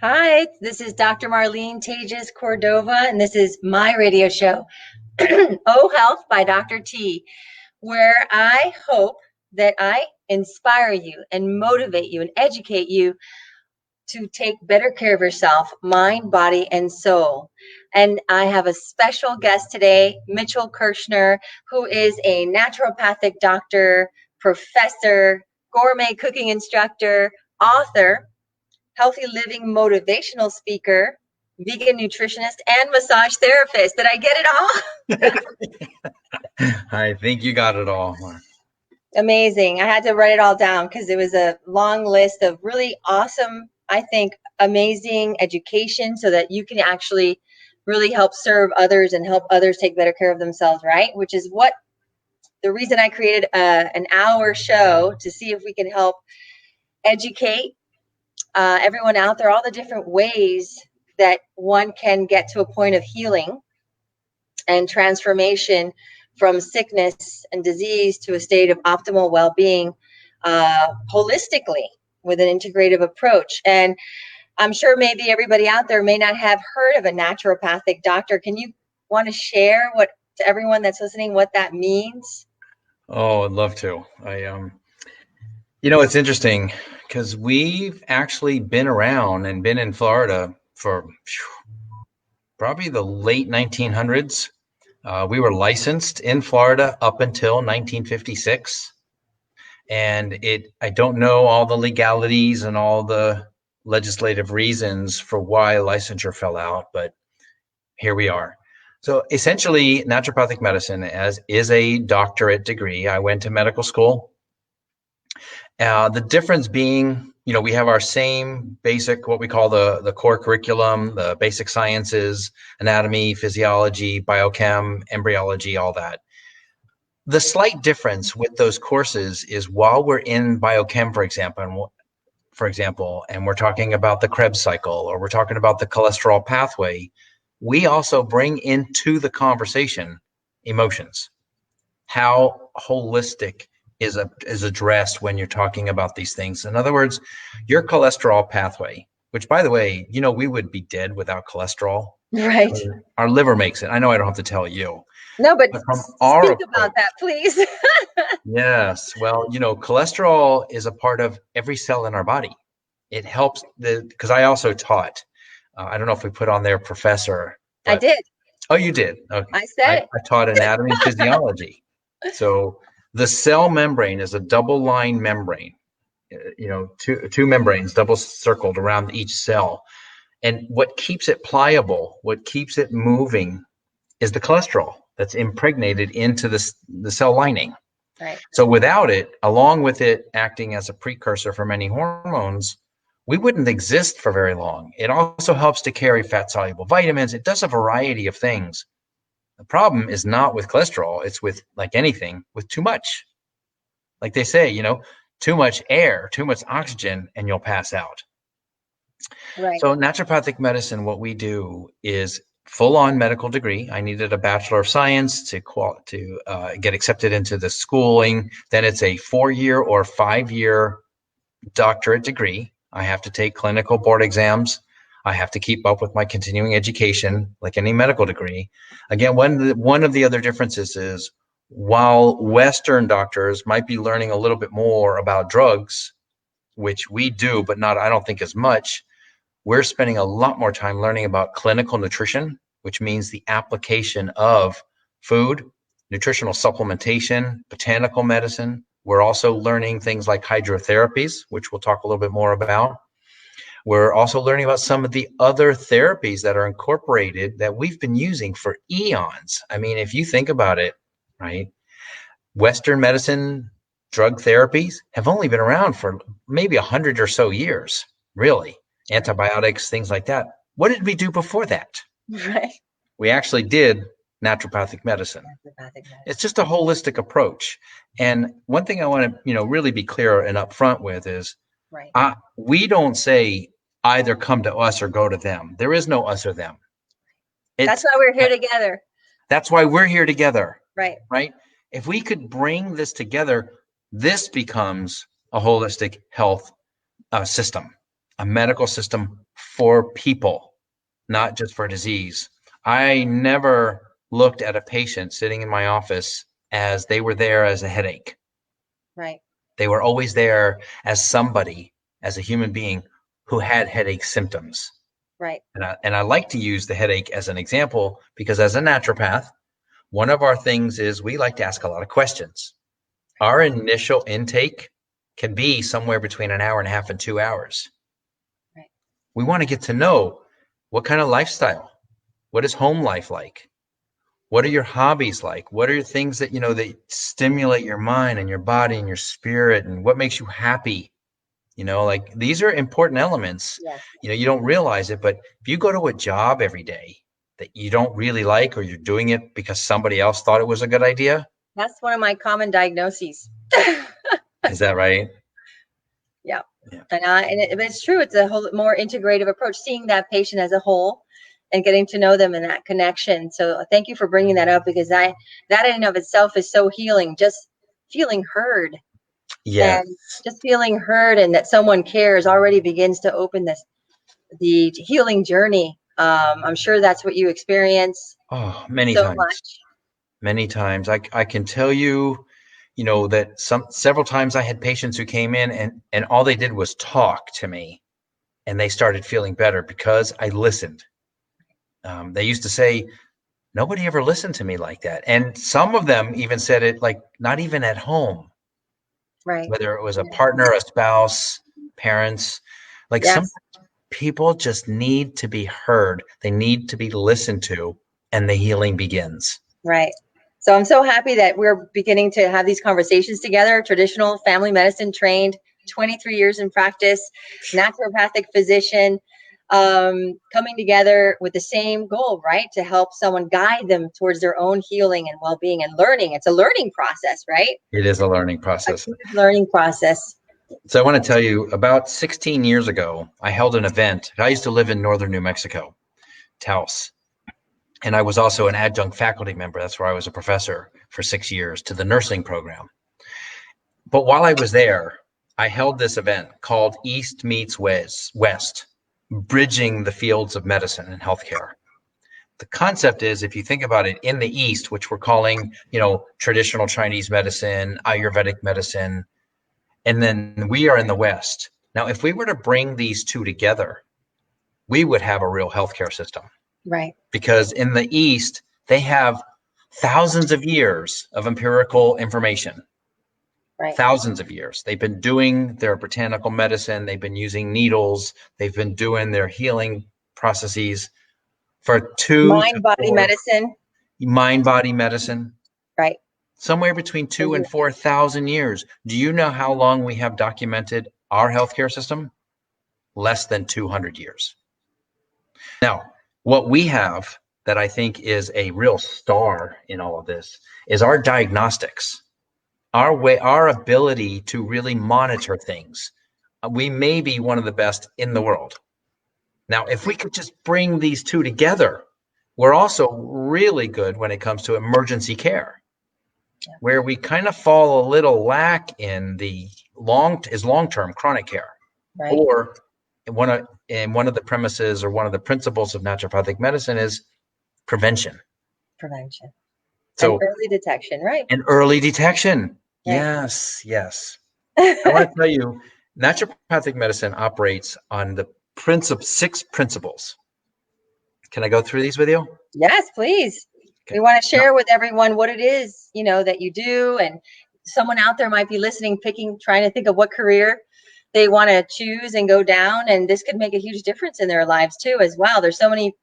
Hi, this is Dr. Marlene Tages Cordova, and this is my radio show, Oh Health by Dr. T, where I hope that I inspire you and motivate you and educate you to take better care of yourself, mind, body, and soul. And I have a special guest today, Mitchell Kirschner, who is a naturopathic doctor, professor, gourmet cooking instructor, author, healthy living motivational speaker, vegan nutritionist, and massage therapist. Did I get it all? I think you got it all. Amazing. I had to write it all down because it was a long list of really awesome, I think, amazing education so that you can actually really help serve others and help others take better care of themselves, right? Which is what the reason I created an hour show to see if we can help educate everyone out there, all the different ways that one can get to a point of healing and transformation from sickness and disease to a state of optimal well-being holistically with an integrative approach. And I'm sure maybe everybody out there may not have heard of a naturopathic doctor. Can you want to share what to everyone that's listening what that means? Oh, I'd love to. It's interesting because we've actually been around and been in Florida for probably the late 1900s. We were licensed in Florida up until 1956. And I don't know all the legalities and all the legislative reasons for why licensure fell out, but here we are. So essentially, naturopathic medicine is a doctorate degree. I went to medical school. The difference being, we have our same basic, what we call the core curriculum, the basic sciences, anatomy, physiology, biochem, embryology, all that. The slight difference with those courses is while we're in biochem, for example, and we're talking about the Krebs cycle, or we're talking about the cholesterol pathway, we also bring into the conversation emotions. How holistic is addressed when you're talking about these things. In other words, your cholesterol pathway, which, by the way, we would be dead without cholesterol. Right. Our liver makes it. I know I don't have to tell you. No, but from our speak about that, please. Yes. Well, cholesterol is a part of every cell in our body. It helps because I also taught. I don't know if we put on there professor. I did. Oh, you did? Okay. I said it. I taught anatomy and physiology. So the cell membrane is a double-line membrane, two membranes double circled around each cell. And what keeps it pliable, what keeps it moving is the cholesterol that's impregnated into the cell lining. Right. So without it, along with it acting as a precursor for many hormones, we wouldn't exist for very long. It also helps to carry fat-soluble vitamins. It does a variety of things. The problem is not with cholesterol. It's with, like anything, with too much. Like they say, too much air, too much oxygen, and you'll pass out. Right. So naturopathic medicine, what we do is full-on medical degree. I needed a Bachelor of Science to get accepted into the schooling. Then it's a 4-year or 5-year doctorate degree. I have to take clinical board exams. I have to keep up with my continuing education, like any medical degree. Again, one of the other differences is while Western doctors might be learning a little bit more about drugs, which we do, but not, I don't think, as much, we're spending a lot more time learning about clinical nutrition, which means the application of food, nutritional supplementation, botanical medicine. We're also learning things like hydrotherapies, which we'll talk a little bit more about. We're also learning about some of the other therapies that are incorporated that we've been using for eons. I mean, if you think about it, right? Western medicine, drug therapies have only been around for maybe 100 or so years, really. Antibiotics, things like that. What did we do before that? Right. We actually did naturopathic medicine. It's just a holistic approach. And one thing I want to, really be clear and upfront with is, right. We don't say either come to us or go to them. There is no us or them. That's why we're here together. That's why we're here together. Right. Right. If we could bring this together, this becomes a holistic health system, a medical system for people, not just for disease. I never looked at a patient sitting in my office as they were there as a headache. Right. They were always there as somebody, as a human being who had headache symptoms. Right. And I like to use the headache as an example because as a naturopath, one of our things is we like to ask a lot of questions. Our initial intake can be somewhere between an hour and a half and 2 hours. Right. We want to get to know what kind of lifestyle, what is home life like? What are your hobbies like? What are your things that, that stimulate your mind and your body and your spirit, and what makes you happy? Like these are important elements. Yes. You don't realize it, but if you go to a job every day that you don't really like, or you're doing it because somebody else thought it was a good idea. That's one of my common diagnoses. Is that right? Yeah. Yeah. And it's true. It's a whole more integrative approach, seeing that patient as a whole and getting to know them in that connection. So thank you for bringing that up, because that in and of itself is so healing. Just feeling heard. Yes. And just feeling heard and that someone cares already begins to open the healing journey. I'm sure that's what you experience Oh, many so times. much. Many times. I can tell you, that several times I had patients who came in and all they did was talk to me, and they started feeling better because I listened. They used to say, nobody ever listened to me like that. And some of them even said it like not even at home, Right. whether it was a partner, a spouse, parents. Like some Yes. people just need to be heard. They need to be listened to, and the healing begins. Right. So I'm so happy that we're beginning to have these conversations together. Traditional family medicine trained, 23 years in practice, naturopathic physician, coming together with the same goal, right? To help someone, guide them towards their own healing and well-being and learning. It's a learning process, right? It is a learning A process. huge learning process. So I want to tell you, about 16 years ago, I held an event. I used to live in northern New Mexico, Taos. And I was also an adjunct faculty member. That's where I was a professor for 6 years to the nursing program. But while I was there, I held this event called East Meets West, bridging the fields of medicine and healthcare. The concept is, if you think about it, in the East, which we're calling, traditional Chinese medicine, Ayurvedic medicine, and then we are in the West. Now, if we were to bring these two together, we would have a real healthcare system. Right. Because in the East, they have thousands of years of empirical information. Right. Thousands of years. They've been doing their botanical medicine. They've been using needles. They've been doing their healing processes for Mind body medicine. mind body medicine. Right. Somewhere between 2,000 and 4,000 years. Do you know how long we have documented our healthcare system? Less than 200 years. Now, what we have that I think is a real star in all of this is our diagnostics, our ability to really monitor things. We may be one of the best in the world. Now, if we could just bring these two together, we're also really good when it comes to emergency care, where we kind of fall a little lack in the long-term chronic care. Right. Or one of the premises or one of the principles of naturopathic medicine is prevention. Prevention. So and early detection, right? And early detection. Right. Yes. I want to tell you, naturopathic medicine operates on the 6 principles. Can I go through these with you? Yes, please. Okay. We want to share with everyone what it is, that you do, and someone out there might be listening, trying to think of what career they want to choose and go down, and this could make a huge difference in their lives too as well. There's so many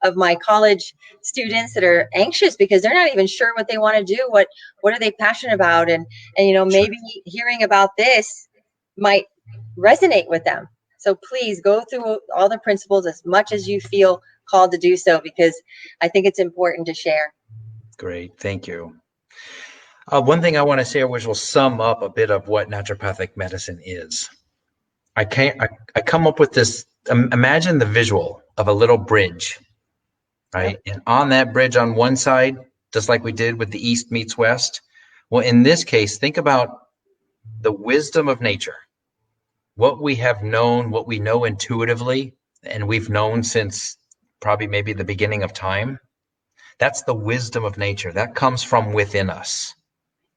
of my college students that are anxious because they're not even sure what they want to do. What are they passionate about? And maybe hearing about this might resonate with them. So please go through all the principles as much as you feel called to do so, because I think it's important to share. Great. Thank you. One thing I want to share, which will sum up a bit of what naturopathic medicine is. I come up with this. Imagine the visual of a little bridge, right? Yep. And on that bridge on one side, just like we did with the East meets West. Well, in this case, think about the wisdom of nature, what we have known, what we know intuitively, and we've known since probably maybe the beginning of time. That's the wisdom of nature. That comes from within us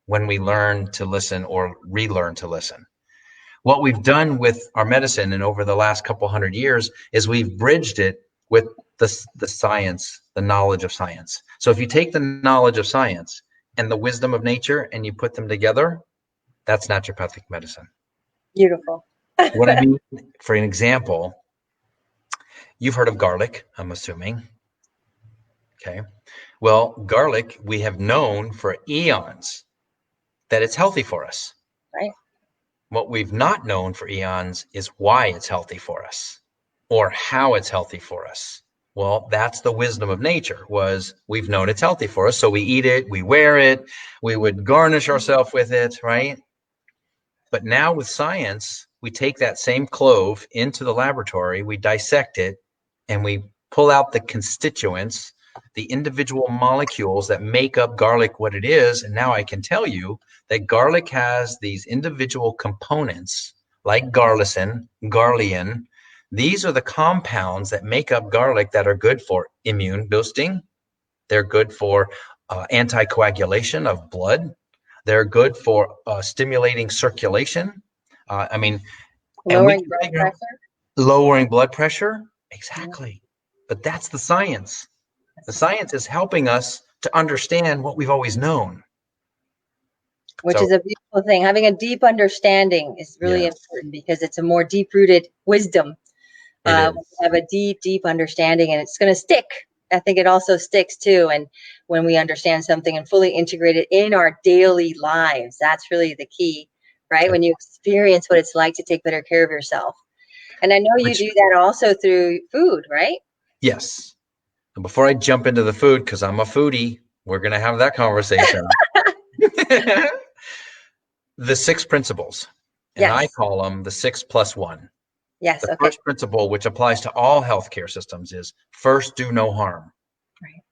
when we learn to listen or relearn to listen. What we've done with our medicine and over the last couple hundred years is we've bridged it with the science, the knowledge of science. So if you take the knowledge of science and the wisdom of nature and you put them together, that's naturopathic medicine. Beautiful. What I mean, for an example, you've heard of garlic, I'm assuming. Okay. Well, garlic, we have known for eons that it's healthy for us. Right. What we've not known for eons is why it's healthy for us or how it's healthy for us. Well, that's the wisdom of nature, was we've known it's healthy for us. So we eat it, we wear it, we would garnish ourselves with it, right? But now with science, we take that same clove into the laboratory, we dissect it, and we pull out the constituents, the individual molecules that make up garlic what it is. And now I can tell you that garlic has these individual components like garlicin, garliin. These are the compounds that make up garlic that are good for immune boosting. They're good for anticoagulation of blood. They're good for stimulating circulation. I mean, and we Lowering can blood figure out pressure. lowering blood pressure. Yeah. Exactly. But that's the science. The science is helping us to understand what we've always known. Which So, is a beautiful thing. Having a deep understanding is really yes, important because it's a more deep-rooted wisdom. it When is. you have a deep, deep understanding, and it's going to stick. I think it also sticks too. And when we understand something and fully integrate it in our daily lives, that's really the key, right? When you experience what it's like to take better care of yourself. And I know you Which, do that also through food, right? yes. And before I jump into the food, because I'm a foodie, we're going to have that conversation. The six principles, and I Yes. call them the 6+1. Yes. The Okay. first principle, which applies to all healthcare systems, is first, do no harm. Right.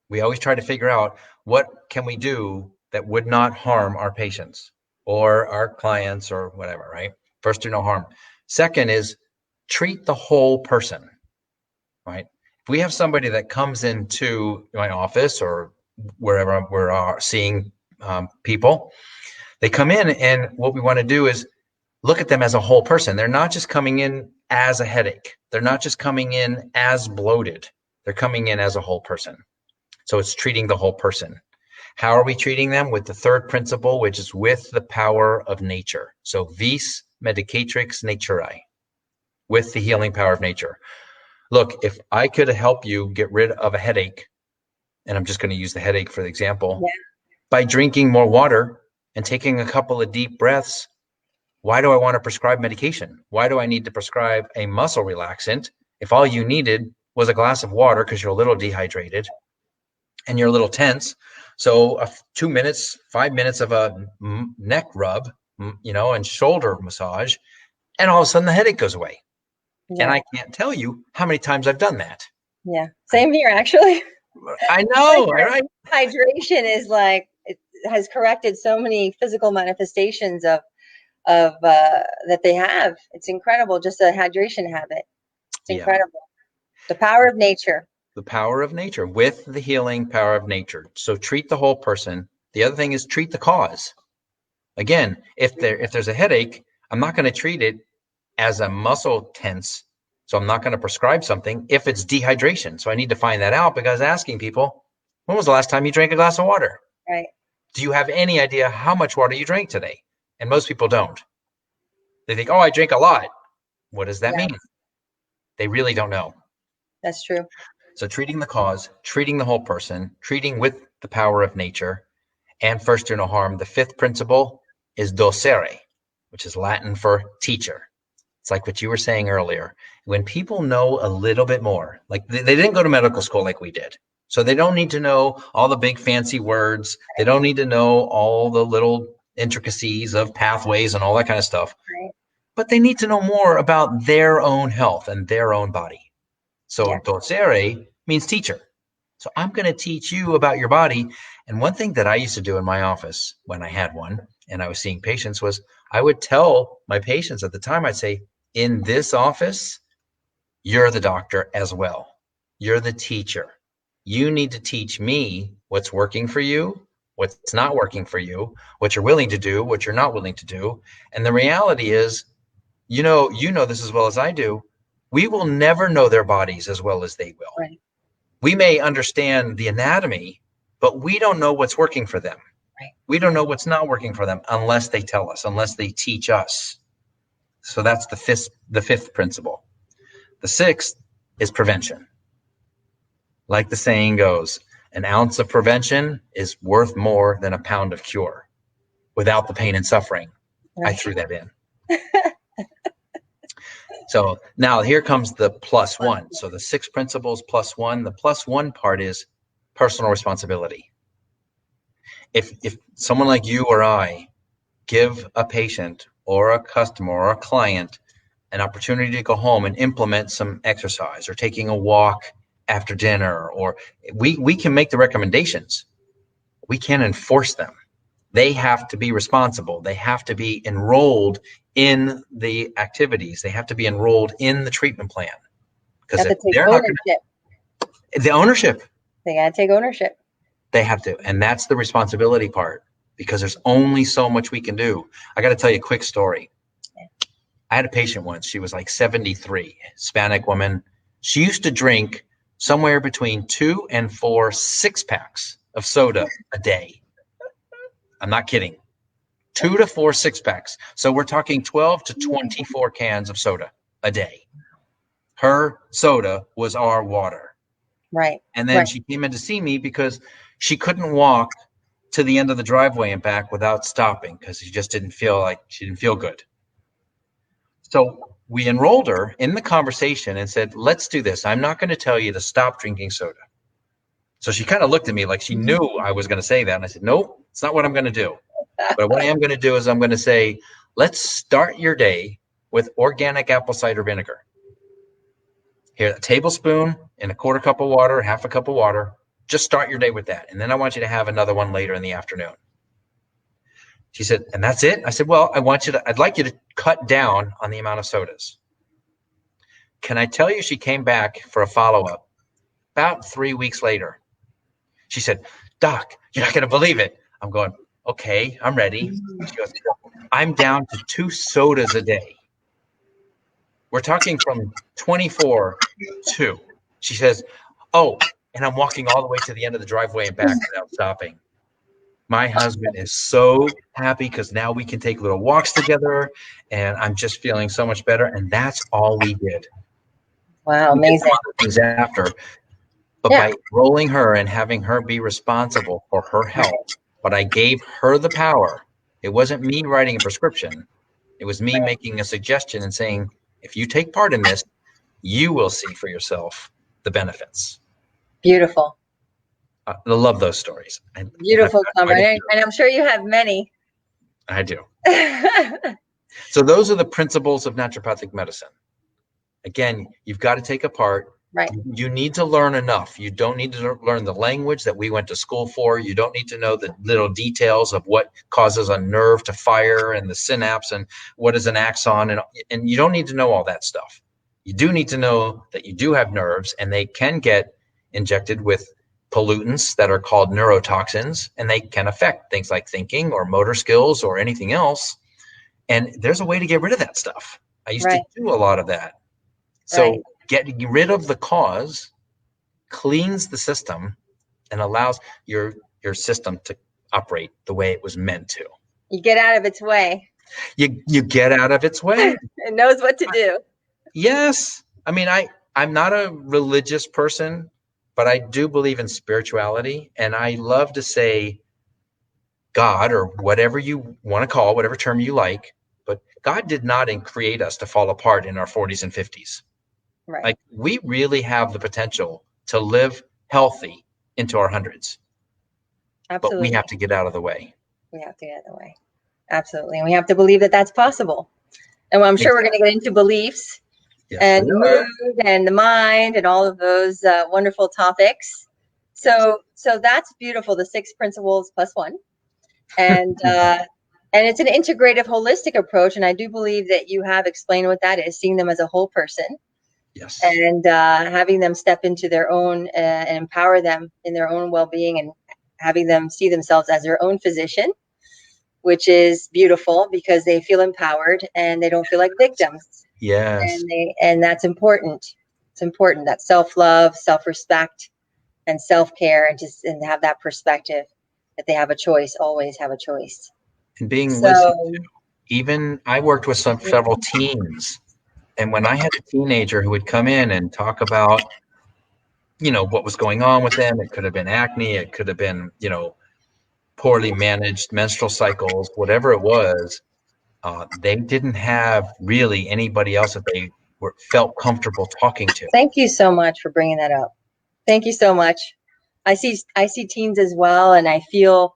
We always try to figure out what can we do that would not harm our patients or our clients or whatever, right? First, do no harm. Second is treat the whole person, right? If we have somebody that comes into my office or wherever we're seeing people, they come in and what we want to do is look at them as a whole person. They're not just coming in as a headache. They're not just coming in as bloated. They're coming in as a whole person. So it's treating the whole person. How are we treating them? With the third principle, which is with the power of nature. So vis medicatrix naturae, with the healing power of nature. Look, if I could help you get rid of a headache, and I'm just going to use the headache for the example, Yeah. by drinking more water and taking a couple of deep breaths, why do I want to prescribe medication? Why do I need to prescribe a muscle relaxant if all you needed was a glass of water because you're a little dehydrated and you're a little tense? So 2 minutes, 5 minutes of a neck rub, and shoulder massage, and all of a sudden the headache goes away. And Yeah. I can't tell you how many times I've done that. Yeah. Same here, actually. I know, right? Hydration is like it has corrected so many physical manifestations of that they have. It's incredible, just a hydration habit. It's Yeah, incredible. The power of nature. the power of nature with the healing power of nature. So treat the whole person. The other thing is treat the cause. Again, if there's a headache, I'm not going to treat it as a muscle tense. So I'm not going to prescribe something if it's dehydration. So I need to find that out because asking people, when was the last time you drank a glass of water? Right. Do you have any idea how much water you drank today? And most people don't. They think, oh, I drink a lot. What does that Yeah, mean? They really don't know. that's true. So treating the cause, treating the whole person, treating with the power of nature, and first do no harm. The fifth principle is docere, which is Latin for teacher. It's like what you were saying earlier. When people know a little bit more, like they didn't go to medical school like we did. So they don't need to know all the big fancy words. They don't need to know all the little intricacies of pathways and all that kind of stuff. Right. But they need to know more about their own health and their own body. So Yeah. docere means teacher. So I'm going to teach you about your body. And one thing that I used to do in my office when I had one and I was seeing patients was I would tell my patients at the time, I'd say, in this office, You're the doctor as well. You're the teacher. You need to teach me what's working for you, what's not working for you, what you're willing to do, what you're not willing to do. And the reality is, you know this as well as I do. We will never know their bodies as well as they will. Right. We may understand the anatomy, but we don't know what's working for them. Right. We don't know what's not working for them unless they tell us, unless they teach us. So that's the fifth principle. The sixth is prevention. Like the saying goes, an ounce of prevention is worth more than a pound of cure. Without the pain and suffering, I Right. threw that in. So now here comes the plus one. So the 6 principles plus one. The plus one part is personal responsibility. If someone like you or I give a patient or a customer or a client an opportunity to go home and implement some exercise or taking a walk after dinner, or we can make the recommendations. We can't enforce them. They have to be responsible. They have to be enrolled in the activities. They have to be enrolled in the treatment plan. Because if they're not going to, the ownership. They got to take ownership. They have to. And that's the responsibility part, because there's only so much we can do. I got to tell you a quick story. I had a patient once. She was like 73, Hispanic woman. She used to drink somewhere between 2 and 4 6-packs of soda a day. I'm not kidding. 2 to 4 6-packs. So we're talking 12 to 24 cans of soda a day. Her soda was our water. Right. And then she came in to see me because she couldn't walk to the end of the driveway and back without stopping, because she didn't feel good. So we enrolled her in the conversation and said, let's do this. I'm not going to tell you to stop drinking soda. So she kind of looked at me like she knew I was going to say that. And I said, nope, it's not what I'm going to do. But what I am going to do is I'm going to say, let's start your day with organic apple cider vinegar. Here, a tablespoon in a quarter cup of water, half a cup of water. Just start your day with that. And then I want you to have another one later in the afternoon. She said, and that's it? I said, well, I'd like you to cut down on the amount of sodas. Can I tell you, she came back for a follow-up about 3 weeks later. She said, Doc, you're not going to believe it. I'm going, okay, I'm ready. She goes, I'm down to 2 sodas a day. We're talking from 24 to. She says, oh, and I'm walking all the way to the end of the driveway and back without stopping. My husband is so happy because now we can take little walks together, and I'm just feeling so much better. And that's all we did. Wow, amazing. Things after, but by enrolling her and having her be responsible for her health, but I gave her the power. It wasn't me writing a prescription. It was me making a suggestion and saying, if you take part in this, you will see for yourself the benefits. Beautiful. I love those stories. Beautiful, and I'm sure you have many. I do. So those are the principles of naturopathic medicine. Again, you've got to take a part. Right. You need to learn enough. You don't need to learn the language that we went to school for. You don't need to know the little details of what causes a nerve to fire and the synapse and what is an axon. And you don't need to know all that stuff. You do need to know that you do have nerves, and they can get injected with pollutants that are called neurotoxins, and they can affect things like thinking or motor skills or anything else. And there's a way to get rid of that stuff. I used to do a lot of that. So getting rid of the cause cleans the system and allows your system to operate the way it was meant to. You get out of its way. You get out of its way. It knows what to do. Yes. I mean, I'm not a religious person, but I do believe in spirituality, and I love to say God, or whatever you want to call, whatever term you like, but God did not create us to fall apart in our 40s and 50s. Right. Like, we really have the potential to live healthy into our hundreds. Absolutely. But we have to get out of the way. We have to get out of the way. Absolutely. And we have to believe that that's possible. And I'm sure we're going to get into beliefs. Yes, and mood and the mind and all of those wonderful topics. So that's beautiful. The 6 principles plus 1, and it's an integrative, holistic approach. And I do believe that you have explained what that is, seeing them as a whole person. Yes. and having them step into their own and empower them in their own well-being, and having them see themselves as their own physician, which is beautiful because they feel empowered and they don't feel like victims. Yes. And that's important. It's important that self-love, self-respect, and self-care, and have that perspective that they have a choice, always have a choice. And being listened to. So Even I worked with several teens, and when I had a teenager who would come in and talk about, what was going on with them, it could have been acne, it could have been, poorly managed menstrual cycles, whatever it was, they didn't have really anybody else that they felt comfortable talking to. thank you so much for bringing that up. Thank you so much. I see teens as well, and I feel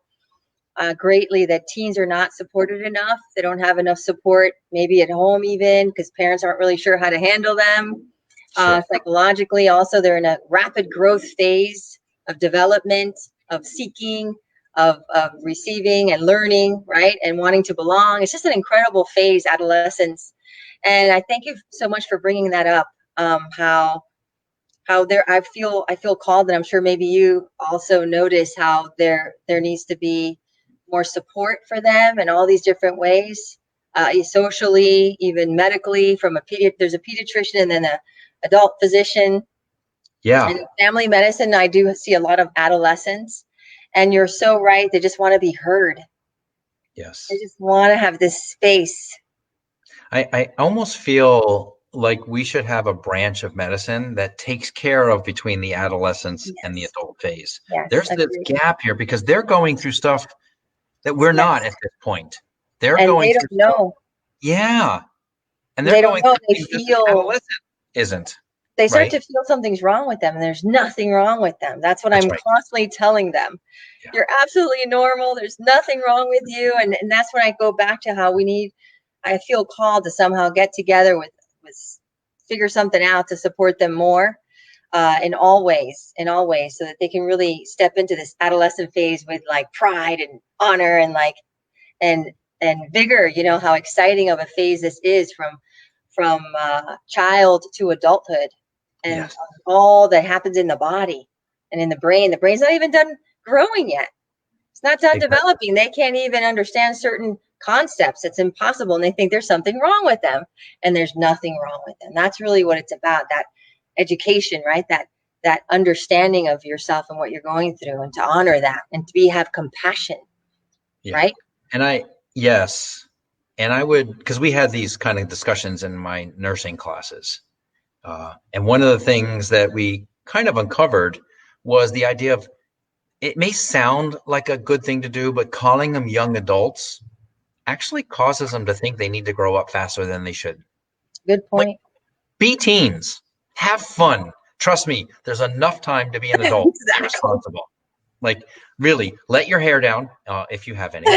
greatly that teens are not supported enough. They don't have enough support, maybe at home even, because parents aren't really sure how to handle them. Sure. Psychologically, also, they're in a rapid growth phase of development, of seeking, of receiving and learning, right? And wanting to belong. It's just an incredible phase, adolescence. And I thank you so much for bringing that up. How there, I feel called, and I'm sure maybe you also notice how there needs to be more support for them in all these different ways, socially, even medically. There's a pediatrician and then a adult physician, and Yeah. in family medicine. I do see a lot of adolescents, and you're so right. They just want to be heard. They Yes. just want to have this space. I almost feel like we should have a branch of medicine that takes care of between the adolescence and the Yes, adult phase. yes, There's this agree. gap here because they're going through stuff that we're not Yes, at this point. They're and going they don't through stuff. know. Yeah. And they're They don't going know. through They things that the feel adolescent isn't, they start right? to feel something's wrong with them, and there's nothing wrong with them. That's what That's I'm right. constantly telling them. Yeah. You're absolutely normal. There's nothing wrong with you. And that's when I go back to how I feel called to somehow get together with figure something out to support them more, in all ways, so that they can really step into this adolescent phase with like pride and honor and like and vigor. You know how exciting of a phase this is, from child to adulthood, and Yes. all that happens in the body and in the brain. The brain's not even done growing yet. It's not done Exactly. developing. They can't even understand certain concepts. It's impossible, and they think there's something wrong with them, and there's nothing wrong with them. That's really what it's about. That education, right? That understanding of yourself and what you're going through, and to honor that, and have compassion, Yeah. right? And yes. And I would, because we had these kind of discussions in my nursing classes. And one of the things that we kind of uncovered was the idea of, it may sound like a good thing to do, but calling them young adults actually causes them to think they need to grow up faster than they should. Good Like, point. be teens, have fun. Trust me, there's enough time to be an adult, be Exactly. responsible. Like, really, let your hair down if you have any,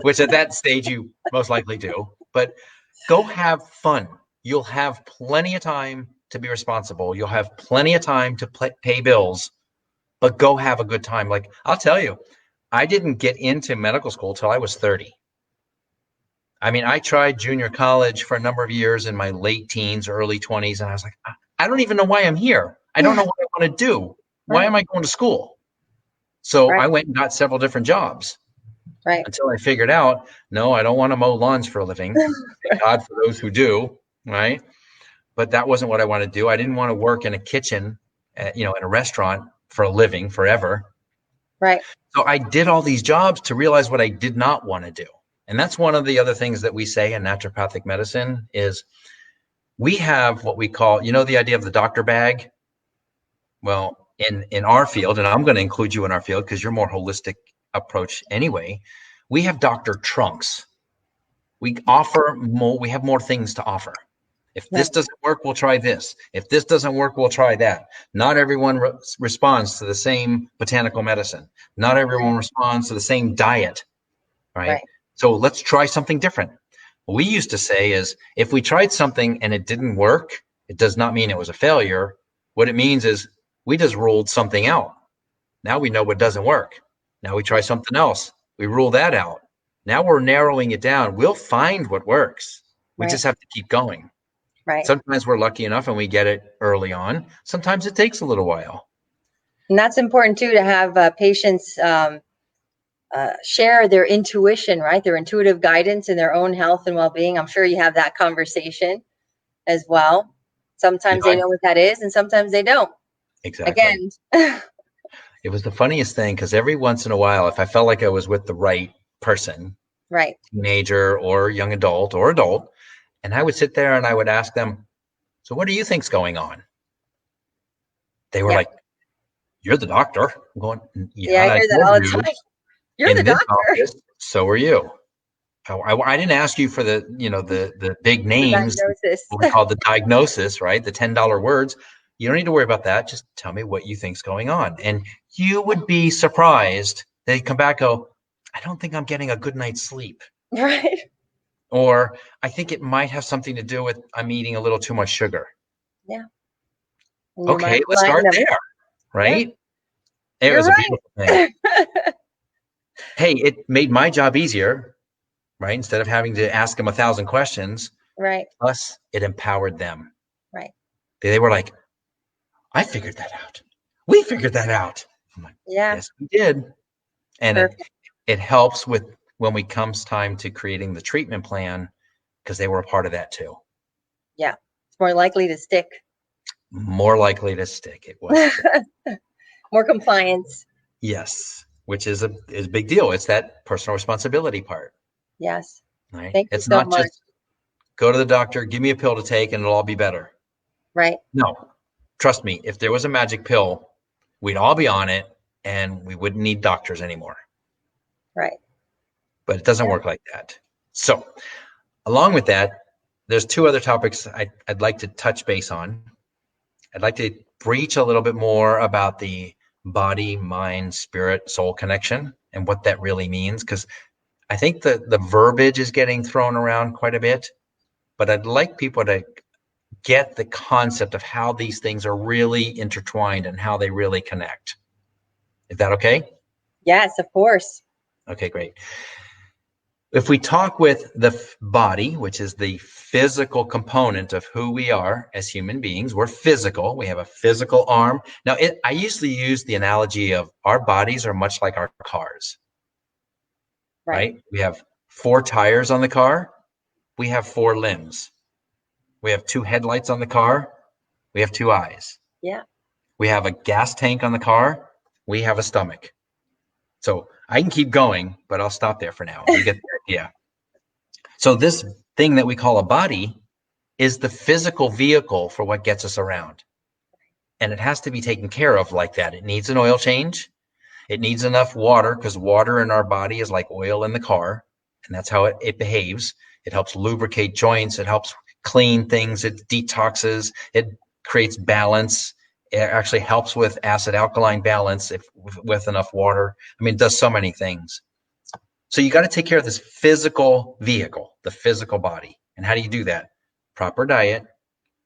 which at that stage you most likely do. But go have fun. You'll have plenty of time to be responsible. You'll have plenty of time to pay bills, but go have a good time. Like, I'll tell you, I didn't get into medical school till I was 30. I mean, I tried junior college for a number of years in my late teens, early 20s, and I was like, I don't even know why I'm here. I don't know what I want to do. Why Right, am I going to school? So right, I went and got several different jobs right. until I figured out, no, I don't want to mow lawns for a living. Thank God for those who do, right? But that wasn't what I wanted to do. I didn't want to work in a kitchen, in a restaurant for a living forever. Right. So I did all these jobs to realize what I did not want to do. And that's one of the other things that we say in naturopathic medicine is we have what we call, the idea of the doctor bag. Well, in our field, and I'm going to include you in our field because you're more holistic approach anyway, we have doctor trunks. We have more things to offer. If this Right, doesn't work, we'll try this. If this doesn't work, we'll try that. Not everyone responds to the same botanical medicine. Not everyone responds to the same diet, right? right, So let's try something different. What we used to say is if we tried something and it didn't work, it does not mean it was a failure. What it means is we just ruled something out. Now we know what doesn't work. Now we try right, something else. We rule that out. Now we're narrowing it down. We'll find what works. We right, just have to keep going. Right. Sometimes we're lucky enough and we get it early on. Sometimes it takes a little while. And that's important too, to have patients share their intuition, right? Their intuitive guidance in their own health and well-being. I'm sure you have that conversation as well. You Sometimes know, they know what that is, and sometimes they don't. exactly. Again, It was the funniest thing because every once in a while, if I felt like I was with the right person, right. teenager or young adult or adult, and I would sit there and I would ask them, so what do you think's going on? They were Yeah. like, you're the doctor. I'm going, yeah, Yeah, I I hear that told all the you time. You're the in this doctor. office, so are you. I didn't ask you for the big The names, diagnosis. what we call the diagnosis, right? The $10 words. You don't need to worry about that. Just tell me what you think's going on. And you would be surprised. They come back, go, I don't think I'm getting a good night's sleep. Right. Or I think it might have something to do with I'm eating a little too much sugar. Yeah. And your Okay, mind's let's start lining up. there, Yeah, right? It you're was a beautiful thing. right. Hey, it made my job easier, right? Instead of having to ask them 1,000 questions, Right. plus it empowered them. Right. They were like, I figured that out. We figured that out. I'm like, Yeah. yes, we did. And Perfect. it helps with when we comes time to creating the treatment plan because they were a part of that too. Yeah. It's more likely to stick. More likely to stick. It was stick. More compliance. Yes, which is a big deal. It's that personal responsibility part, Yes. right? Thank you It's so not much. just go to the doctor, give me a pill to take, and it'll all be better. Right. No, trust me, if there was a magic pill, we'd all be on it and we wouldn't need doctors anymore. Right. But it doesn't Yeah. work like that. So, along with that, there's two other topics I'd like to touch base on. I'd like to preach a little bit more about the body, mind, spirit, soul connection and what that really means, because I think the verbiage is getting thrown around quite a bit, but I'd like people to get the concept of how these things are really intertwined and how they really connect. Is that okay? Yes, of course. Okay, great. If we talk with the body, which is the physical component of who we are as human beings, we're physical. We have a physical arm. Now, I usually use the analogy of our bodies are much like our cars, Right. right? We have 4 tires on the car. We have 4 limbs. We have 2 headlights on the car. We have 2 eyes. Yeah. We have a gas tank on the car. We have a stomach. So I can keep going, but I'll stop there for now. You get the idea. So this thing that we call a body is the physical vehicle for what gets us around. And it has to be taken care of like that. It needs an oil change. It needs enough water because water in our body is like oil in the car. And that's how it behaves. It helps lubricate joints. It helps clean things. It detoxes. It creates balance. It actually helps with acid alkaline balance with enough water. I mean, it does so many things. So you got to take care of this physical vehicle, the physical body. And how do you do that? Proper diet,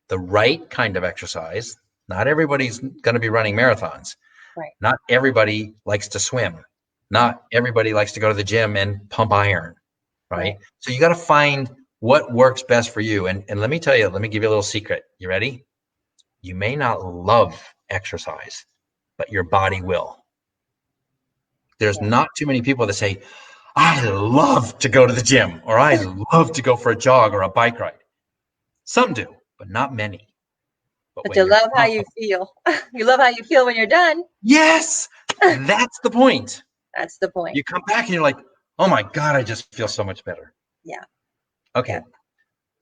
the right kind of exercise. Not everybody's going to be running marathons. Right. Not everybody likes to swim. Not everybody likes to go to the gym and pump iron, right? So you got to find what works best for you. And let me tell you, let me give you a little secret. You ready? You may not love exercise, but your body will. There's Yeah. not too many people that say, I love to go to the gym, or I love to go for a jog or a bike ride. Some do, but not many. But But when you you're love how you feel. You love how you feel when you're done. yes, that's the point. That's the point. You come back and you're like, oh my God, I just feel so much better. Yeah. Okay. Yeah.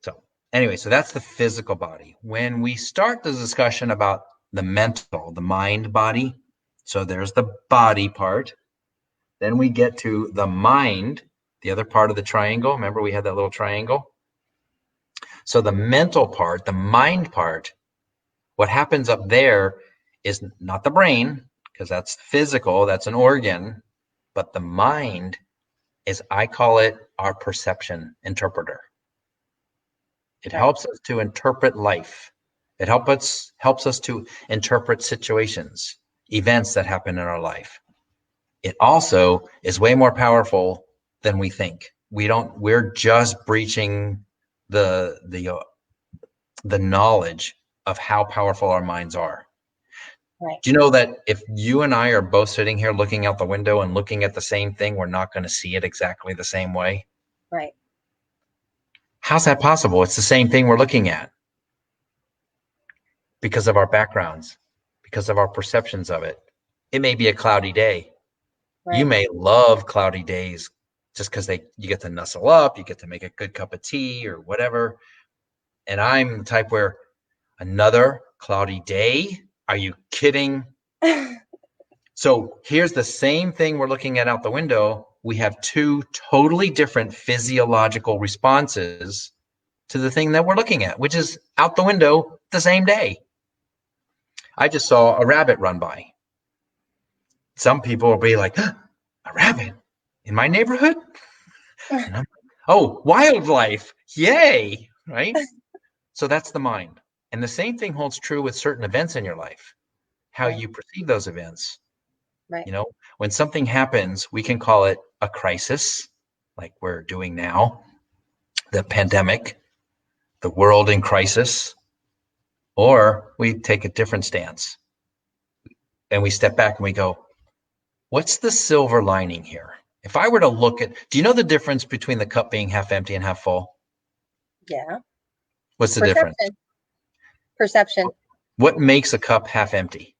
So anyway, so that's the physical body. When we start the discussion about the mental, the mind body, so there's the body part. Then we get to the mind, the other part of the triangle. Remember we had that little triangle? So the mental part, the mind part, what happens up there is not the brain, because that's physical, that's an organ, but the mind is, I call it our perception interpreter. It Right. helps us to interpret life. It helps us to interpret situations, events that happen in our life. It also is way more powerful than we think. We're just breaching the the knowledge of how powerful our minds are. Right. Do you know that if you and I are both sitting here looking out the window and looking at the same thing, we're not going to see it exactly the same way? Right. How's that possible? It's the same thing we're looking at because of our backgrounds, because of our perceptions of it. It may be a cloudy day. You Right. may love cloudy days just because you get to nuzzle up, you get to make a good cup of tea or whatever. And I'm the type where another cloudy day? Are you kidding? So here's the same thing we're looking at out the window. We have two totally different physiological responses to the thing that we're looking at, which is out the window the same day. I just saw a rabbit run by. Some people will be like, "Huh, a rabbit in my neighborhood?" And I'm like, oh, wildlife, yay, right? So that's the mind. And the same thing holds true with certain events in your life, how Right. you perceive those events. Right. You know, when something happens, we can call it a crisis, like we're doing now, the pandemic, the world in crisis, or we take a different stance and we step back and we go, what's the silver lining here? If I were to look at, do you know the difference between the cup being half empty and half full? Yeah. What's the difference? Perception. Perception. What makes a cup half empty?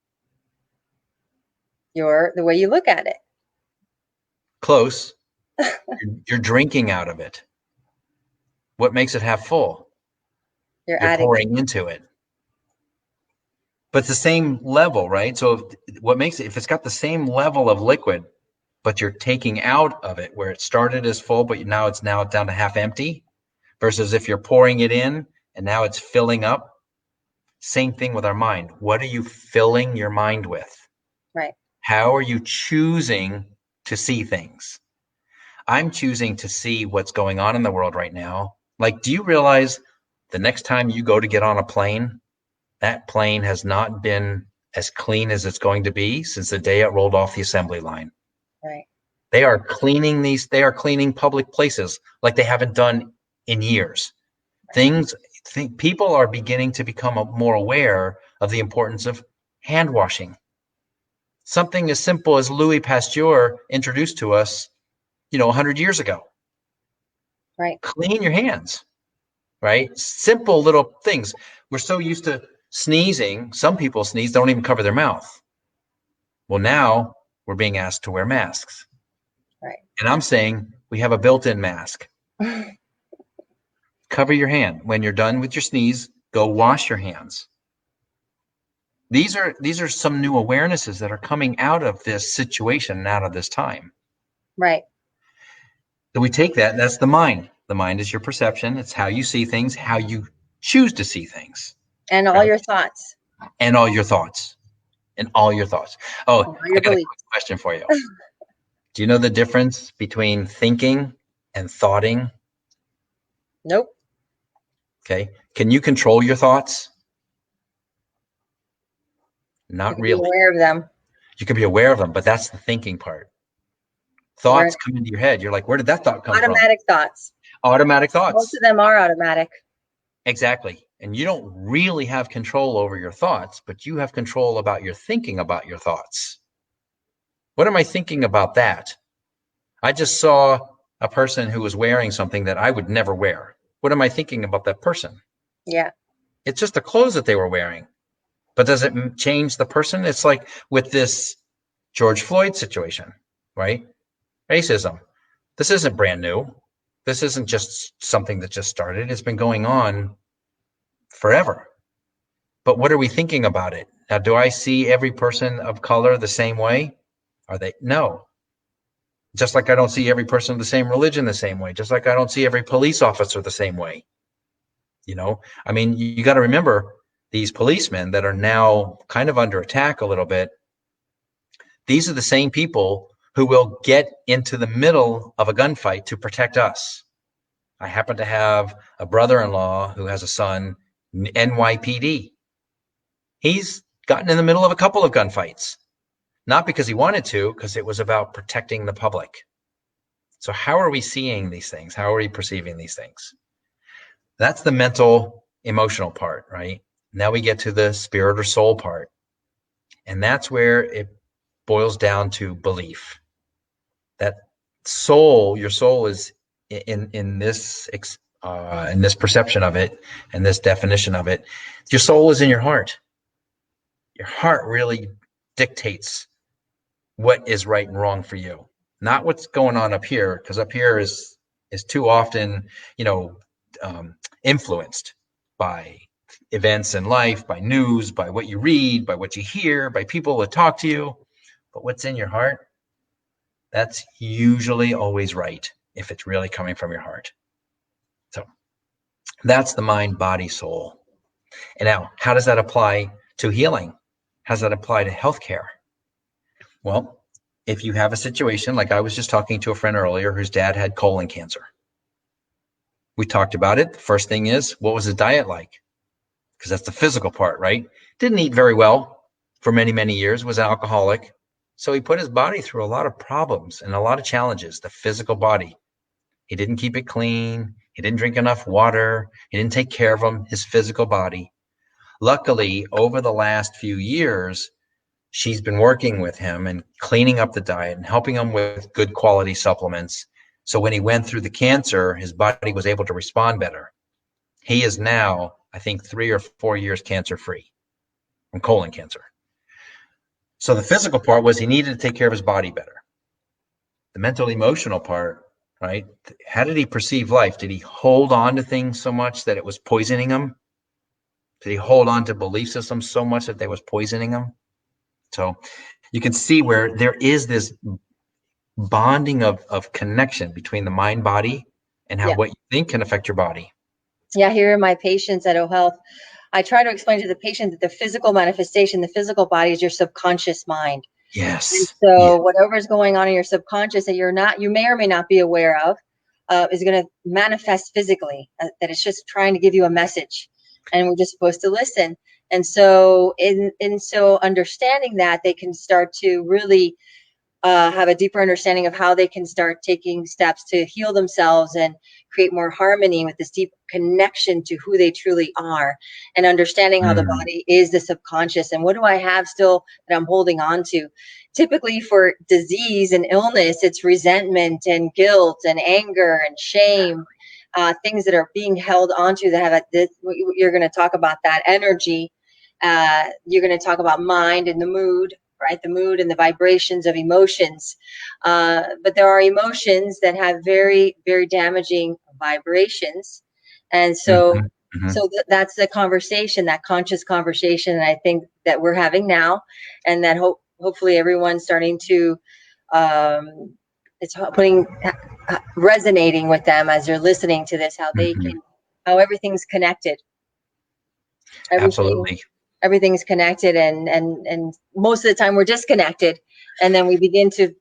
The way you look at it. Close. You're drinking out of it. What makes it half full? You're You're adding. pouring into it. But it's the same level, right? So what makes it, if it's got the same level of liquid, but you're taking out of it where it started as full, but now it's down to half empty, versus if you're pouring it in and now it's filling up. Same thing with our mind. What are you filling your mind with? Right. How are you choosing to see things? I'm choosing to see what's going on in the world right now. Like, do you realize the next time you go to get on a plane, that plane has not been as clean as it's going to be since the day it rolled off the assembly line? Right. They are cleaning public places like they haven't done in years. People are beginning to become more aware of the importance of hand washing. Something as simple as Louis Pasteur introduced to us, 100 years ago. Right. Clean your hands, right? Simple little things. We're so used to sneezing. Some people sneeze, don't even cover their mouth. Well, now we're being asked to wear masks. Right. And I'm saying we have a built-in mask. Cover your hand. When you're done with your sneeze, go wash your hands. These are some new awarenesses that are coming out of this situation and out of this time. Right. So we take that, and that's the mind. The mind is your perception. It's how you see things, how you choose to see things. And all right? your thoughts. And all your thoughts. And all your thoughts. Oh, All I your got a beliefs. quick question for you. Do you know the difference between thinking and thoughting? Nope. Okay. Can you control your thoughts? Not Be really. aware of them. You can be aware of them, but that's the thinking part. Thoughts come into your head. You're like, where did that thought come from? Automatic thoughts. Automatic thoughts. Most of them are automatic. Exactly. And you don't really have control over your thoughts, but you have control about your thinking about your thoughts. What am I thinking about that? I just saw a person who was wearing something that I would never wear. What am I thinking about that person? Yeah. It's just the clothes that they were wearing. But does it change the person? It's like with this George Floyd situation, right? Racism. This isn't brand new. This isn't just something that just started. It's been going on forever. But what are we thinking about it? Now, do I see every person of color the same way? Are they? No. Just like I don't see every person of the same religion the same way. Just like I don't see every police officer the same way. I mean, you got to remember these policemen that are now kind of under attack a little bit. These are the same people who will get into the middle of a gunfight to protect us. I happen to have a brother-in-law who has a son, NYPD. He's gotten in the middle of a couple of gunfights, not because he wanted to, because it was about protecting the public. So how are we seeing these things? How are we perceiving these things? That's the mental emotional part, right? Now we get to the spirit or soul part. And that's where it boils down to belief. That soul, your soul is in this perception of it and this definition of it. Your soul is in your heart. Your heart really dictates what is right and wrong for you, not what's going on up here, because up here is too often, you know, influenced by events in life, by news, by what you read, by what you hear, by people that talk to you. But what's in your heart, that's usually always right if it's really coming from your heart. So that's the mind, body, soul. And now, how does that apply to healing? How does that apply to healthcare? Well, if you have a situation like I was just talking to a friend earlier whose dad had colon cancer, we talked about it. The first thing is, what was his diet like? Because that's the physical part, right? Didn't eat very well for many, many years, was an alcoholic. So he put his body through a lot of problems and a lot of challenges, the physical body. He didn't keep it clean. He didn't drink enough water. He didn't take care of his physical body. Luckily, over the last few years, she's been working with him and cleaning up the diet and helping him with good quality supplements. So when he went through the cancer, his body was able to respond better. He is now, I think, 3 or 4 years cancer free from colon cancer. So the physical part was he needed to take care of his body better. The mental emotional part, right? How did he perceive life? Did he hold on to things so much that it was poisoning him? Did he hold on to belief systems so much that they was poisoning him? So you can see where there is this bonding of connection between the mind body and how Yeah. what you think can affect your body. Yeah, here are my patients at OHealth. I try to explain to the patient that the physical manifestation, the physical body is your subconscious mind. And Yes. Yeah. so whatever is going on in your subconscious that you may or may not be aware of, is going to manifest physically, that it's just trying to give you a message, and we're just supposed to listen. And so so understanding that, they can start to really have a deeper understanding of how they can start taking steps to heal themselves and create more harmony with this deep connection to who they truly are, and understanding how the Mm. body is the subconscious and what do I have still that I'm holding on to. Typically for disease and illness, it's resentment and guilt and anger and shame, things that are being held onto that have this. You're going to talk about that energy. You're going to talk about mind and the mood, right? The mood and the vibrations of emotions. But there are emotions that have very, very damaging vibrations. And so, Mm-hmm. Mm-hmm. that's the conversation, that conscious conversation that I think that we're having now, and that hopefully everyone's starting to, it's putting, resonating with them as they're listening to this, how they Mm-hmm. can, how everything's connected. Everything Absolutely. everything's connected, and most of the time we're disconnected, and then we begin to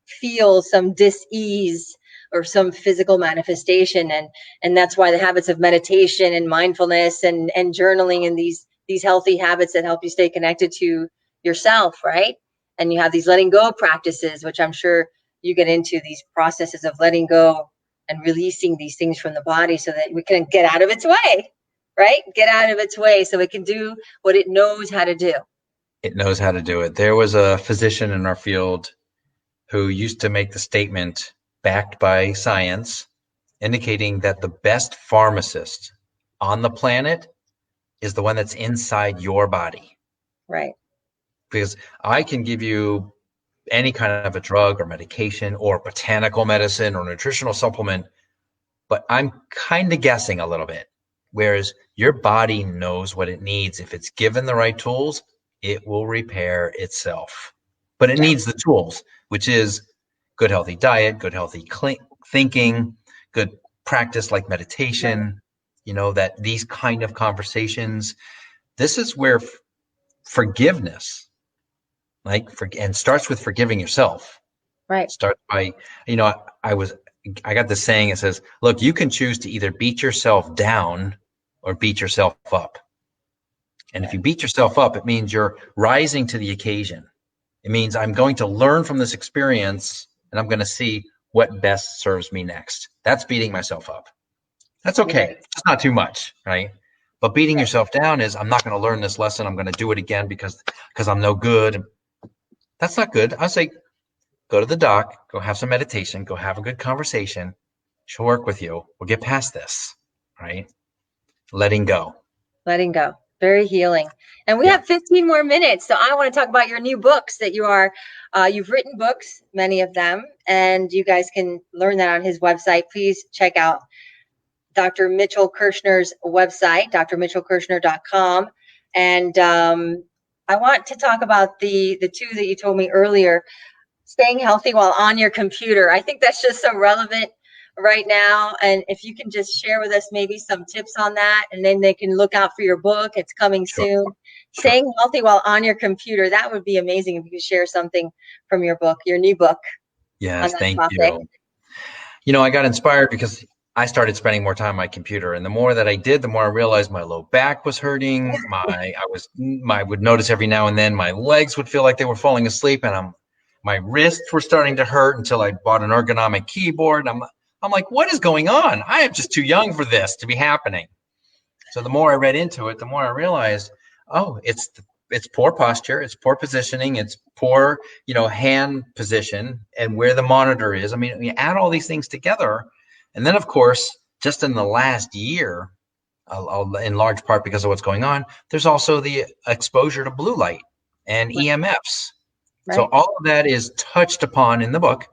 feel some dis-ease or some physical manifestation, and that's why the habits of meditation and mindfulness and journaling and these healthy habits that help you stay connected to yourself, right? And you have these letting go practices, which I'm sure you get into, these processes of letting go and releasing these things from the body so that we can get out of its way, right? Get out of its way so it can do what it knows how to do. It knows how to do it. There was a physician in our field who used to make the statement, backed by science, indicating that the best pharmacist on the planet is the one that's inside your body. Right. Because I can give you any kind of a drug or medication or botanical medicine or nutritional supplement, but I'm kind of guessing a little bit. Whereas your body knows what it needs. If it's given the right tools, it will repair itself. But it Yeah. needs the tools, which is good, healthy diet, good, healthy thinking, good practice like Right. meditation, that these kind of conversations. This is where forgiveness, and starts with forgiving yourself. Right. Start by, you know, I got this saying. It says, look, you can choose to either beat yourself down or beat yourself up. And if you beat yourself up, it means you're rising to the occasion. It means I'm going to learn from this experience and I'm going to see what best serves me next. That's beating myself up. That's Right. okay. It's not too much, right? But beating yourself down is, I'm not going to learn this lesson. I'm going to do it again because I'm no good. That's not good. I say, go to the doc, go have some meditation, go have a good conversation. She'll work with you. We'll get past this, right? Letting go. Letting go. Very healing. And we Yeah, have 15 more minutes. So I want to talk about your new books that you've written books, many of them, and you guys can learn that on his website. Please check out Dr. Mitchell Kirschner's website, drmitchellkirschner.com. And I want to talk about the two that you told me earlier, staying healthy while on your computer. I think that's just so relevant right now. And if you can just share with us maybe some tips on that, and then they can look out for your book. It's coming sure, soon. sure. Staying healthy while on your computer. That would be amazing if you could share something from your book, your new book, on Yes, that thank topic. you. I got inspired because I started spending more time on my computer, and the more that I did, the more I realized my low back was hurting. I would notice every now and then my legs would feel like they were falling asleep, and my wrists were starting to hurt until I bought an ergonomic keyboard. I'm like, what is going on? I am just too young for this to be happening. So the more I read into it, the more I realized, oh, it's poor posture, it's poor positioning, it's poor, hand position and where the monitor is. I mean, you add all these things together, and then of course, just in the last year, in large part because of what's going on, there's also the exposure to blue light and EMFs. So Right. all of that is touched upon in the book,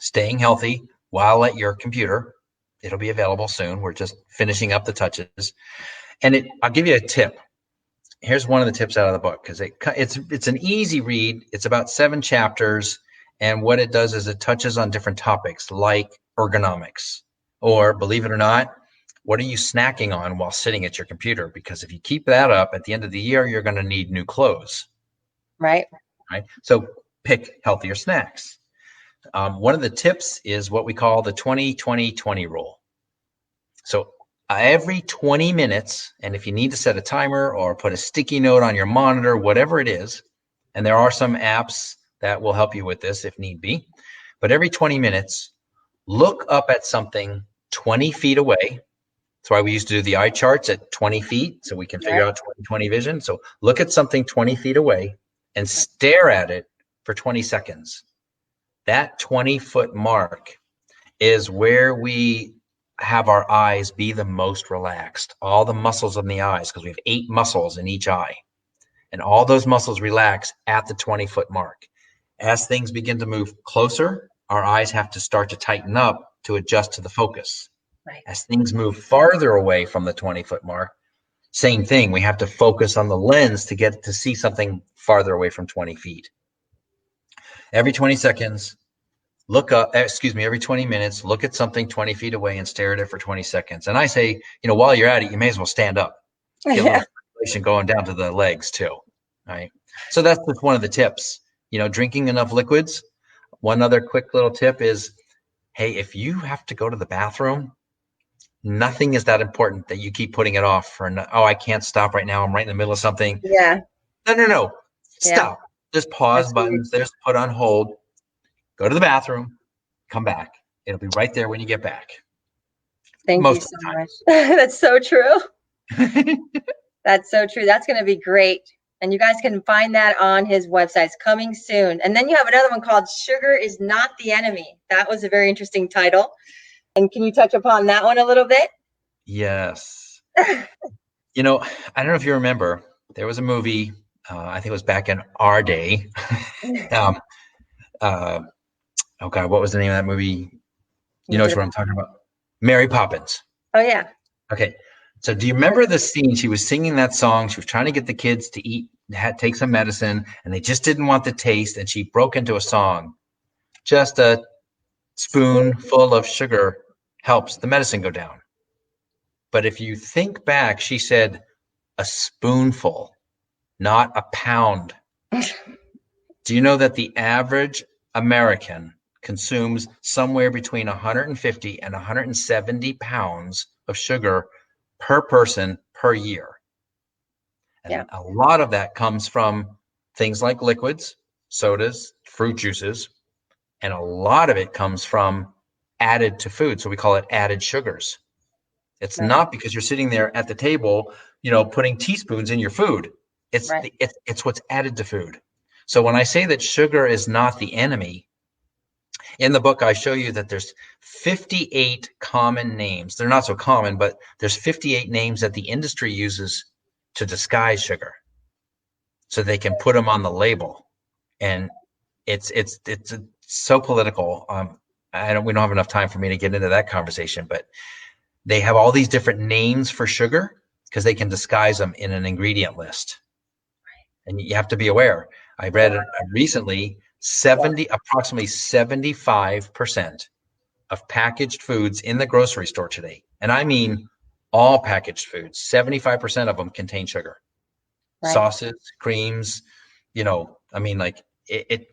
Staying Healthy While at Your Computer. It'll be available soon. We're just finishing up the touches. And I'll give you a tip. Here's one of the tips out of the book, because it's an easy read. It's about 7 chapters. And what it does is it touches on different topics like ergonomics, or, believe it or not, what are you snacking on while sitting at your computer? Because if you keep that up, at the end of the year, you're going to need new clothes. Right. Right. So pick healthier snacks. One of the tips is what we call the 20-20-20 rule. So every 20 minutes, and if you need to set a timer or put a sticky note on your monitor, whatever it is, and there are some apps that will help you with this if need be, but every 20 minutes, look up at something 20 feet away. That's why we used to do the eye charts at 20 feet, so we can figure out 20/20 vision. So look at something 20 feet away and stare at it for 20 seconds. That 20-foot mark is where we have our eyes be the most relaxed. All the muscles in the eyes, because we have 8 muscles in each eye, and all those muscles relax at the 20-foot mark. As things begin to move closer, our eyes have to start to tighten up to adjust to the focus. Right. As things move farther away from the 20-foot mark, same thing. We have to focus on the lens to get to see something farther away from 20 feet. Every 20 seconds, every 20 minutes, look at something 20 feet away and stare at it for 20 seconds. And I say, while you're at it, you may as well stand up. Get a little circulation going down to the legs too. Right. So that's just one of the tips. Drinking enough liquids. One other quick little tip is, hey, if you have to go to the bathroom, nothing is that important that you keep putting it off for, I can't stop right now. I'm right in the middle of something. Yeah. No. Yeah. Stop. There's pause buttons. There's put on hold. Go to the bathroom, come back. It'll be right there when you get back. Thank you so much. That's so true. That's so true. That's going to be great. And you guys can find that on his website. It's coming soon. And then you have another one called Sugar is Not the Enemy. That was a very interesting title. And can you touch upon that one a little bit? Yes. I don't know if you remember, there was a movie, I think it was back in our day. Oh God, what was the name of that movie? You know what I'm talking about? Mary Poppins. Oh yeah. Okay. So do you remember the scene? She was singing that song. She was trying to get the kids to take some medicine, and they just didn't want the taste. And she broke into a song. Just a spoonful of sugar helps the medicine go down. But if you think back, she said a spoonful, not a pound. Do you know that the average American consumes somewhere between 150 and 170 pounds of sugar per person per year? And a lot of that comes from things like liquids, sodas, fruit juices, and a lot of it comes from added to food. So we call it added sugars. It's Right. not because you're sitting there at the table, putting teaspoons in your food. Right. It's what's added to food. So when I say that sugar is not the enemy, in the book I show you that there's 58 common names. They're not so common, but there's 58 names that the industry uses to disguise sugar, so they can put them on the label. And it's so political. We don't have enough time for me to get into that conversation, but they have all these different names for sugar because they can disguise them in an ingredient list. And you have to be aware. I read recently approximately 75% of packaged foods in the grocery store today, and I mean all packaged foods, 75% of them contain sugar. Right. Sauces, creams, I mean, like it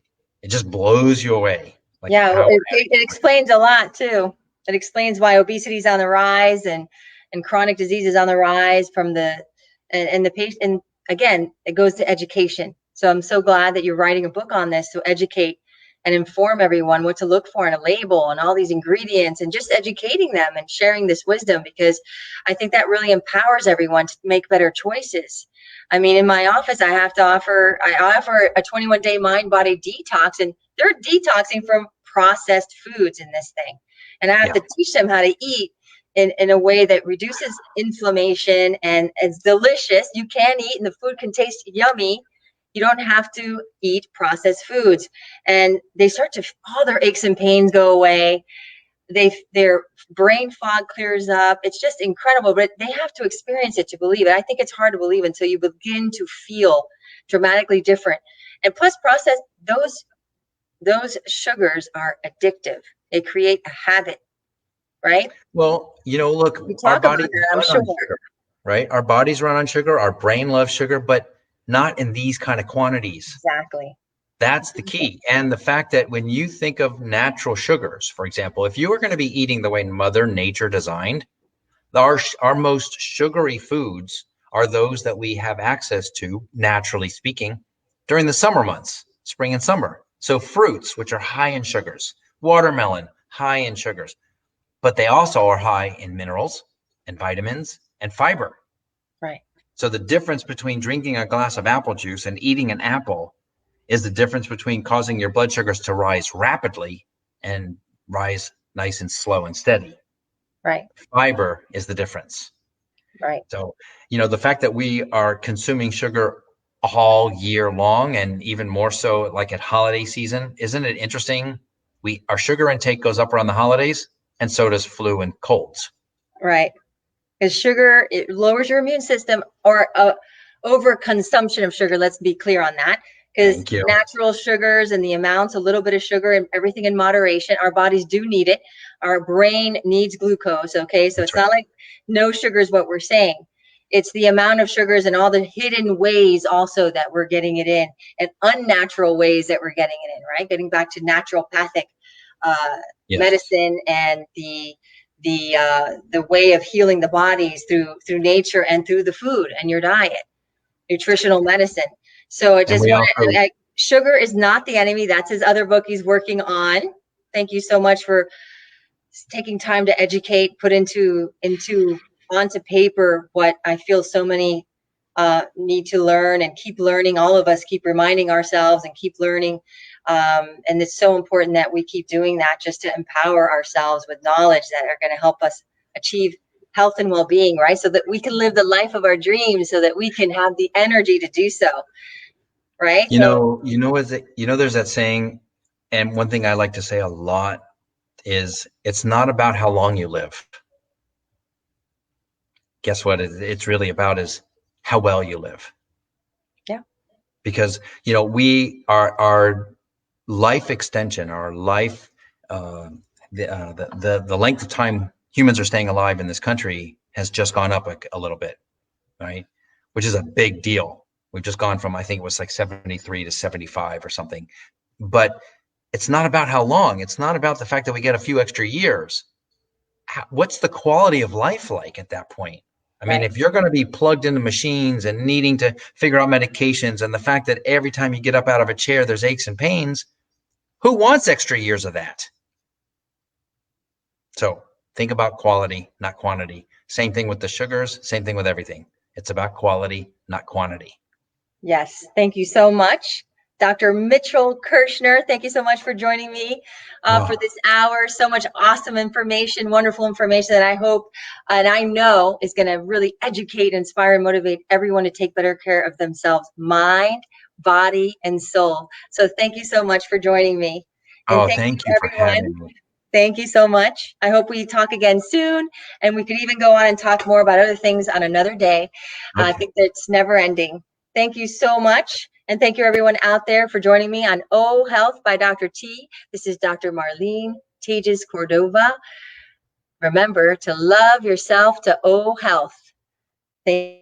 just blows you away, like Yeah, how it explains a lot too. It explains why obesity is on the rise and chronic disease is on the rise from the patient. And again, it goes to education. So I'm so glad that you're writing a book on this to educate and inform everyone what to look for in a label and all these ingredients, and just educating them and sharing this wisdom, because I think that really empowers everyone to make better choices. I mean, in my office, I offer a 21-day mind body detox, and they're detoxing from processed foods in this thing. And I have yeah. to teach them how to eat in a way that reduces inflammation and it's delicious. You can eat and the food can taste yummy. You don't have to eat processed foods. And they start to, all their aches and pains go away. Their brain fog clears up. It's just incredible, but they have to experience it to believe it. I think it's hard to believe until you begin to feel dramatically different. And plus processed, those sugars are addictive. They create a habit, right? Well, look, We our talk about bodies that, I'm run sure. on sugar, right? Our bodies run on sugar. Our brain loves sugar, but not in these kind of quantities. Exactly. That's the key. And the fact that when you think of natural sugars, for example, if you were going to be eating the way Mother Nature designed, our most sugary foods are those that we have access to, naturally speaking, during the summer months, spring and summer. So fruits, which are high in sugars, watermelon, high in sugars, but they also are high in minerals and vitamins and fiber. Right. So the difference between drinking a glass of apple juice and eating an apple is the difference between causing your blood sugars to rise rapidly and rise nice and slow and steady. Right. Fiber is the difference. Right. So, the fact that we are consuming sugar all year long, and even more so like at holiday season, isn't it interesting? Our sugar intake goes up around the holidays, and so does flu and colds. Right. Because sugar, it lowers your immune system, or overconsumption of sugar. Let's be clear on that. Because Thank you. natural sugars and the amounts, a little bit of sugar and everything in moderation, our bodies do need it. Our brain needs glucose. Okay. So That's it's right. not like no sugar is what we're saying. It's the amount of sugars and all the hidden ways also that we're getting it in, and unnatural ways that we're getting it in, right? Getting back to naturopathic Yes. medicine and the way of healing the bodies through nature and through the food and your diet, nutritional medicine. So I And just we want also, to, sugar is not the enemy. That's his other book he's working on. Thank you so much for taking time to educate, put into onto paper what I feel so many need to learn and keep learning. All of us keep reminding ourselves and keep learning. And it's so important that we keep doing that, just to empower ourselves with knowledge that are going to help us achieve health and well-being, right? So that we can live the life of our dreams, so that we can have the energy to do so, right? there's that saying, and one thing I like to say a lot is, it's not about how long you live. Guess what it's really about is how well you live. Yeah. Because our life extension, our life, the length of time humans are staying alive in this country has just gone up a little bit, right? Which is a big deal. We've just gone from, I think it was like 73 to 75 or something. But it's not about how long. It's not about the fact that we get a few extra years. What's the quality of life like at that point? I mean, Right. if you're going to be plugged into machines and needing to figure out medications, and the fact that every time you get up out of a chair, there's aches and pains, who wants extra years of that? So think about quality, not quantity. Same thing with the sugars, same thing with everything. It's about quality, not quantity. Yes, thank you so much. Dr. Mitchell Kirschner, thank you so much for joining me for Oh, this hour. So much awesome information, wonderful information that I hope and I know is going to really educate, inspire, and motivate everyone to take better care of themselves, mind, body, and soul. So thank you so much for joining me. And oh, thank you, thank you for everyone. having me. Thank you so much. I hope we talk again soon, and we could even go on and talk more about other things on another day. I Okay. think that's never ending. Thank you so much. And thank you, everyone out there, for joining me on O Health by Dr. T. This is Dr. Marlene Tejas Cordova. Remember to love yourself to O Health. Thank